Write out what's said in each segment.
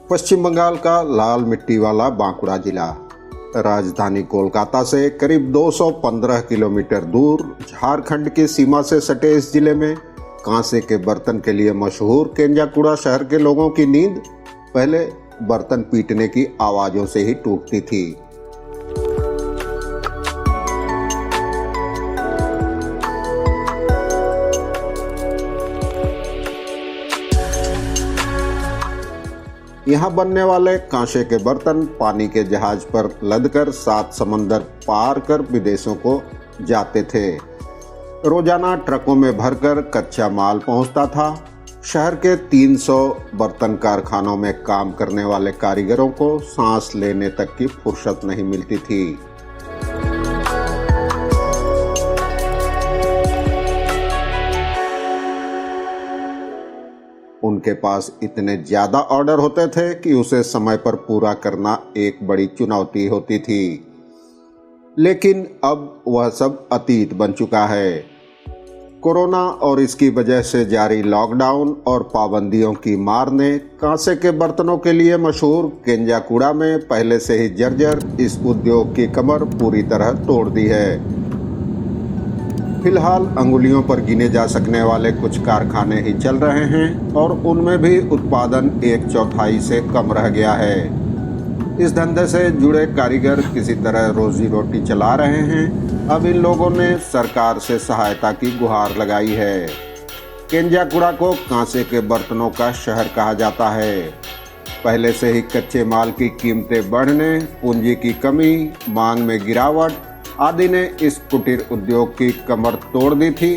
पश्चिम बंगाल का लाल मिट्टी वाला बांकुड़ा जिला राजधानी कोलकाता से करीब 215 किलोमीटर दूर झारखंड की सीमा से सटे इस जिले में कांसे के बर्तन के लिए मशहूर केंजाकुड़ा शहर के लोगों की नींद पहले बर्तन पीटने की आवाजों से ही टूटती थी। यहाँ बनने वाले कांसे के बर्तन पानी के जहाज पर लदकर 7 समंदर पार कर विदेशों को जाते थे। रोजाना ट्रकों में भरकर कच्चा माल पहुंचता था। शहर के 300 बर्तन कारखानों में काम करने वाले कारीगरों को सांस लेने तक की फुर्सत नहीं मिलती थी। उनके पास इतने ज्यादा ऑर्डर होते थे कि उसे समय पर पूरा करना एक बड़ी चुनौती होती थी। लेकिन अब वह सब अतीत बन चुका है। कोरोना और इसकी वजह से जारी लॉकडाउन और पाबंदियों की मार ने कांसे के बर्तनों के लिए मशहूर केंजाकुड़ा में पहले से ही जर्जर इस उद्योग की कमर पूरी तरह तोड़ दी है। फिलहाल अंगुलियों पर गिने जा सकने वाले कुछ कारखाने ही चल रहे हैं और उनमें भी उत्पादन 1/4 से कम रह गया है। इस धंधे से जुड़े कारीगर किसी तरह रोजी रोटी चला रहे हैं। अब इन लोगों ने सरकार से सहायता की गुहार लगाई है। केंजाकुड़ा को कांसे के बर्तनों का शहर कहा जाता है। पहले से ही कच्चे माल की कीमतें बढ़ने, पूंजी की कमी, मांग में गिरावट आदि ने इस कुटीर उद्योग की कमर तोड़ दी थी।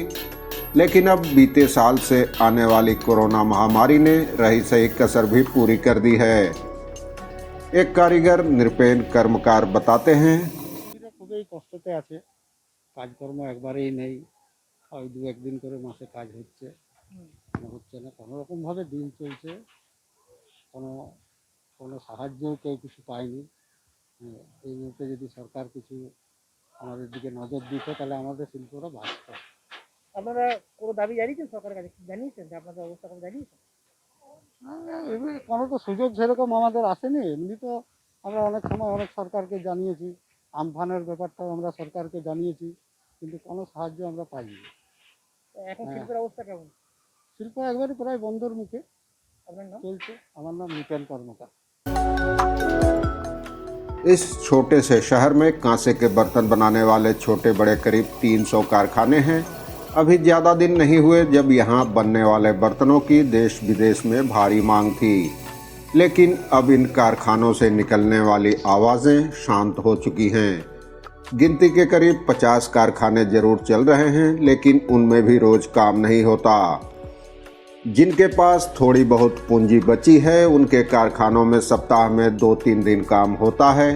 लेकिन अब बीते साल से आने वाली कोरोना महामारी ने रही सही कसर भी पूरी कर दी है। एक कारीगर निरपेन कर्मकार बताते हैं, খুবই কষ্টতে আছে, কাজকর্ম একবারেই নেই। ওই 2-1 দিন করে মাসে কাজ হচ্ছে, হচ্ছে না, কোনো রকমভাবে দিন চলছে। কোনো কোনো সাহায্যও কেউ কিছু পায়নি। এই মুহূর্তে যদি সরকার কিছু আমাদের দিকে নজর দিত তাহলে আমাদের শিল্পটা বাঁচত। আপনারা কোনো দাবি জানিয়েছেন সরকারের কাছে? জানিয়েছেন যে আপনাদের অবস্থা কোনো জানিয়েছেন? এবার কোনো তো সুযোগ সেরকম আমাদের আসেনি। এমনি তো আমরা অনেক সময় অনেক সরকারকে জানিয়েছি, আমফানের ব্যাপারটাও আমরা সরকারকে জানিয়েছি, কিন্তু কোনো সাহায্য আমরা পাইনি। এখন হ্যাঁ। শিল্পের অবস্থা কেমন? শিল্প একবারে প্রায় বন্ধর মুখে আপনার নাম? চলছে। আমার নাম নিপেন কর্মকার। इस छोटे से शहर में कांसे के बर्तन बनाने वाले छोटे बड़े करीब 300 कारखाने हैं। अभी ज़्यादा दिन नहीं हुए जब यहाँ बनने वाले बर्तनों की देश विदेश में भारी मांग थी। लेकिन अब इन कारखानों से निकलने वाली आवाज़ें शांत हो चुकी हैं। गिनती के करीब 50 कारखाने जरूर चल रहे हैं, लेकिन उनमें भी रोज़ काम नहीं होता। जिनके पास थोड़ी बहुत पूंजी बची है उनके कारखानों में सप्ताह में 2-3 दिन काम होता है।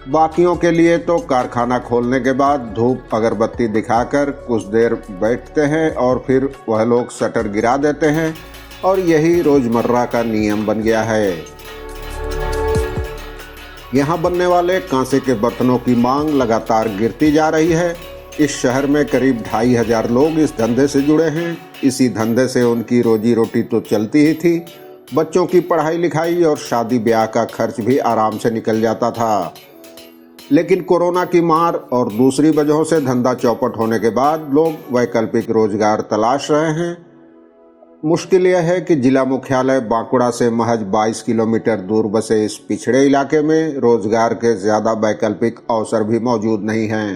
बाकियों के लिए तो कारखाना खोलने के बाद धूप अगरबत्ती दिखाकर कुछ देर बैठते हैं और फिर वह लोग शटर गिरा देते हैं और यही रोजमर्रा का नियम बन गया है। यहाँ बनने वाले कांसे के बर्तनों की मांग लगातार गिरती जा रही है। इस शहर में करीब 2500 लोग इस धंधे से जुड़े हैं। इसी धंधे से उनकी रोजी रोटी तो चलती ही थी, बच्चों की पढ़ाई लिखाई और शादी ब्याह का खर्च भी आराम से निकल जाता था। लेकिन कोरोना की मार और दूसरी वजहों से धंधा चौपट होने के बाद लोग वैकल्पिक रोजगार तलाश रहे हैं। मुश्किल यह है कि जिला मुख्यालय बांकुड़ा से महज 22 किलोमीटर दूर बसे इस पिछड़े इलाके में रोजगार के ज़्यादा वैकल्पिक अवसर भी मौजूद नहीं हैं।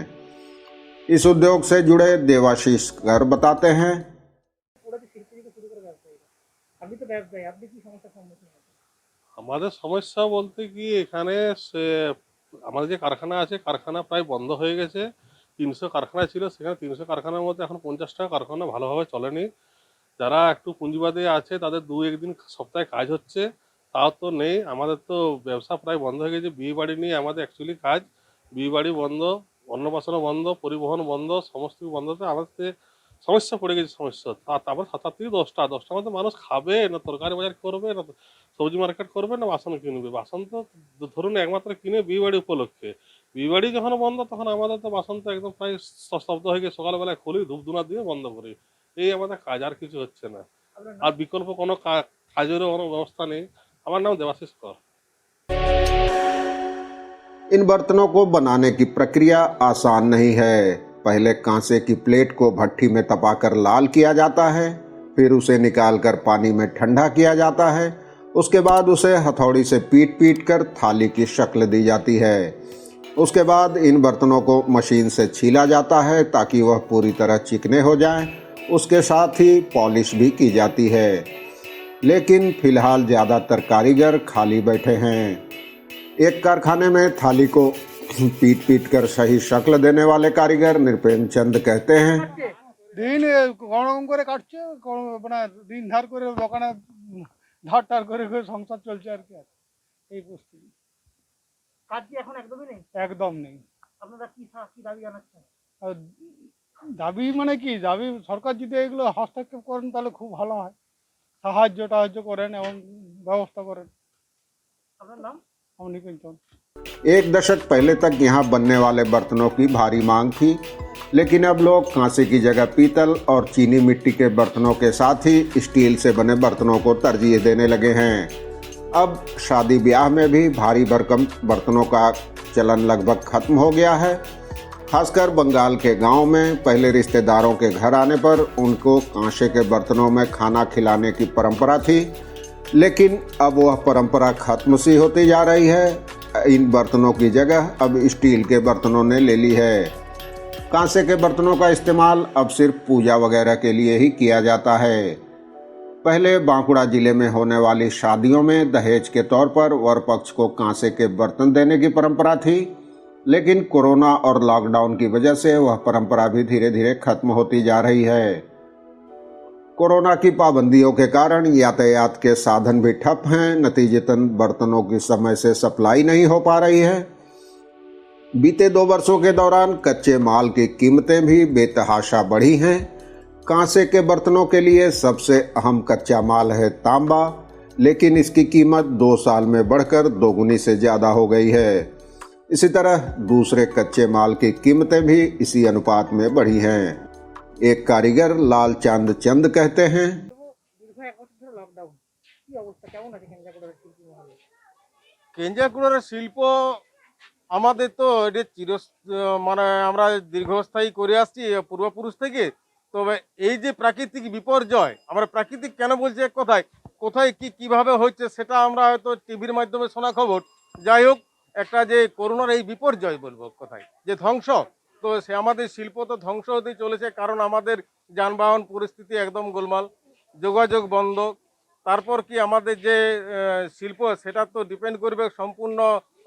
इस उद्योग से जुड़े देवाशीष कर बताते हैं, ওরা যে শিল্প থেকে শুরু করে ব্যবসায়ীরা, আপনি তো ব্যবসায়ী, আপনি কি সমস্যার সম্মুখীন হচ্ছেন? আমাদের সমস্যা বলতে কি এখানে আমাদের যে কারখানা আছে কারখানা প্রায় বন্ধ হয়ে গেছে। 300 কারখানা ছিল, সেখানে 300 কারখানার মধ্যে এখন 50টা কারখানা ভালোভাবে চলেনি। যারা একটু পুঁজিবাদে আছে তাদের 2-1 দিন সপ্তাহে কাজ হচ্ছে, তাও তো নেই। আমাদের তো ব্যবসা প্রায় বন্ধ হয়ে গেছে। বিয়ে বাড়ি নিয়ে আমাদের অ্যাকচুয়ালি কাজ, বিয়ে বাড়ি বন্ধ, অন্নপ্রাশনও বন্ধ, পরিবহন বন্ধ, সমস্ত কিছু বন্ধ। আমাদের সমস্যা পড়ে গেছে সমস্যা। তারপর 7টা থেকে 10টার মধ্যে মানুষ খাবে না, তরকারি বাজার করবে না, সবজি মার্কেট করবে না, বাসন কিনবে। বাসন তো ধরুন একমাত্র কিনে বিয়ে বাড়ি উপলক্ষে। বিয়ে বাড়ি যখন বন্ধ তখন আমাদের তো বাসন তো একদম প্রায় স্তব্ধ হয়ে গিয়ে সকালবেলায় খুলি, ধূপ ধুনা দিয়ে বন্ধ করি। এই আমাদের কাজ, আর কিছু হচ্ছে না। আপনার নাম? আর বিকল্প কোনো কাজেরও কোনো ব্যবস্থা নেই। আমার নাম দেবাশিস কর। इन बर्तनों को बनाने की प्रक्रिया आसान नहीं है। पहले कांसे की प्लेट को भट्ठी में तपाकर लाल किया जाता है, फिर उसे निकालकर पानी में ठंडा किया जाता है। उसके बाद उसे हथौड़ी से पीट कर थाली की शक्ल दी जाती है। उसके बाद इन बर्तनों को मशीन से छीला जाता है ताकि वह पूरी तरह चिकने हो जाएं। उसके साथ ही पॉलिश भी की जाती है। लेकिन फिलहाल ज़्यादातर कारीगर खाली बैठे हैं। एक कारखाने में थाली को पीट कर सही शक्ल देने वाले कारीगर नृपेंद्र चंद कहते हैं, দিন গরম করে কাটছে, মানে দিন ধার করে দোকানে ধার টার করে করে সংসার চলছে আর কি। এই পরিস্থিতি কাজ কি এখন একদমই নেই? একদম নেই। আপনারা কি দাবি জানাচ্ছেন? আর দাবি মানে কি, দাবি সরকার যদি এগুলো হস্তক্ষেপ করেন তাহলে খুব ভালো হয়, সাহায্য করেন এবং ব্যবস্থা করেন। আপনার নাম? আমি নিকুঞ্চন। एक दशक पहले तक यहाँ बनने वाले बर्तनों की भारी मांग थी, लेकिन अब लोग कांसे की जगह पीतल और चीनी मिट्टी के बर्तनों के साथ ही स्टील से बने बर्तनों को तरजीह देने लगे हैं। अब शादी ब्याह में भी भारी भरकम बर्तनों का चलन लगभग खत्म हो गया है। खासकर बंगाल के गांव में पहले रिश्तेदारों के घर आने पर उनको कांसे के बर्तनों में खाना खिलाने की परंपरा थी, लेकिन अब वह परंपरा खत्म सी होती जा रही है। इन बर्तनों की जगह अब स्टील के बर्तनों ने ले ली है। कांसे के बर्तनों का इस्तेमाल अब सिर्फ पूजा वगैरह के लिए ही किया जाता है। पहले बांकुड़ा जिले में होने वाली शादियों में दहेज के तौर पर वर पक्ष को कांसे के बर्तन देने की परंपरा थी, लेकिन कोरोना और लॉकडाउन की वजह से वह परंपरा भी धीरे धीरे खत्म होती जा रही है। कोरोना की पाबंदियों के कारण यातायात के साधन भी ठप हैं। नतीजतन बर्तनों की समय से सप्लाई नहीं हो पा रही है। बीते 2 वर्षों के दौरान कच्चे माल की कीमतें भी बेतहाशा बढ़ी हैं। कांसे के बर्तनों के लिए सबसे अहम कच्चा माल है तांबा, लेकिन इसकी कीमत 2 साल में बढ़कर 2 गुनी से ज़्यादा हो गई है। इसी तरह दूसरे कच्चे माल की कीमतें भी इसी अनुपात में बढ़ी हैं। एक कारीगर लालचांद चंद कहते हैं, দীর্ঘ 1 বছর ধরে লকডাউন, কি অবস্থা, কেমন আছে কেঞ্জাকুড়ার শিল্পী মহলে? কেঞ্জাকুড়ার শিল্প আমাদের তো এটা মানে আমরা দীর্ঘস্থায়ী করে আসছি পূর্বপুরুষ থেকে। তবে এই যে প্রাকৃতিক বিপর্যয়, আমরা প্রাকৃতিক কেন বলছি, এক কথায় কোথায় কি কিভাবে হচ্ছে সেটা আমরা হয়তো টিভির মাধ্যমে শোনা খবর। যাই হোক, একটা যে করোনার এই বিপর্যয় বলবো কথায় যে ধ্বংস, তো সে আমাদের শিল্প তো ধ্বংস হতেই চলেছে। কারণ আমাদের যানবাহন পরিস্থিতি একদম গোলমাল, যোগাযোগ বন্ধ। তারপর কি আমাদের যে শিল্প সেটা তো ডিপেন্ড করবে সম্পূর্ণ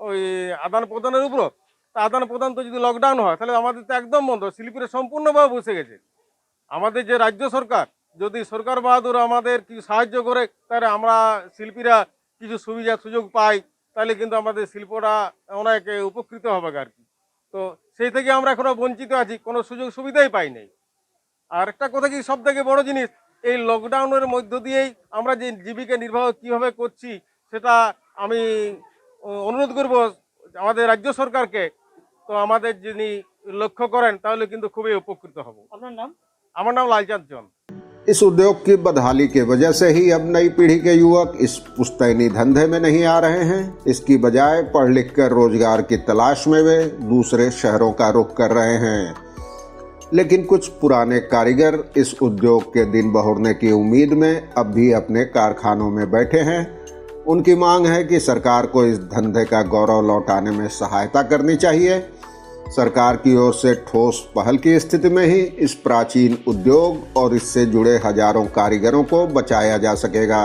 ওই আদান প্রদানের উপর। তা আদান প্রদান তো যদি লকডাউন হয় তাহলে আমাদের তো একদম বন্ধ, শিল্পীরা সম্পূর্ণভাবে বসে গেছে। আমাদের যে রাজ্য সরকার, যদি সরকার বাহাদুর আমাদের কিছু সাহায্য করে, তাহলে আমরা শিল্পীরা কিছু সুবিধা সুযোগ পাই, তাহলে কিন্তু আমাদের শিল্পটা অনেক উপকৃত হবে আর কি। তো সেই থেকে আমরা এখনো বঞ্চিত আছি, কোনো সুযোগ সুবিধাই পাই নাই। আর একটা কথা কি, সব থেকে বড় জিনিস, এই লকডাউনের মধ্য দিয়েই আমরা যে জীবিকা নির্বাহ কিভাবে করছি সেটা আমি অনুরোধ করব আমাদের রাজ্য সরকারকে। তো আমাদের যিনি লক্ষ্য করেন তাহলে কিন্তু খুবই উপকৃত হব। আপনার নাম? আমার নাম লালচাঁদ চন্দ। इस उद्योग की बदहाली की वजह से ही अब नई पीढ़ी के युवक इस पुश्तैनी धंधे में नहीं आ रहे हैं। इसकी बजाय पढ़ लिख कर रोजगार की तलाश में वे दूसरे शहरों का रुख कर रहे हैं। लेकिन कुछ पुराने कारीगर इस उद्योग के दिन बहुरने की उम्मीद में अब भी अपने कारखानों में बैठे हैं। उनकी मांग है कि सरकार को इस धंधे का गौरव लौटाने में सहायता करनी चाहिए। सरकार की ओर से ठोस पहल की स्थिति में ही इस प्राचीन उद्योग और इससे जुड़े हजारों कारीगरों को बचाया जा सकेगा।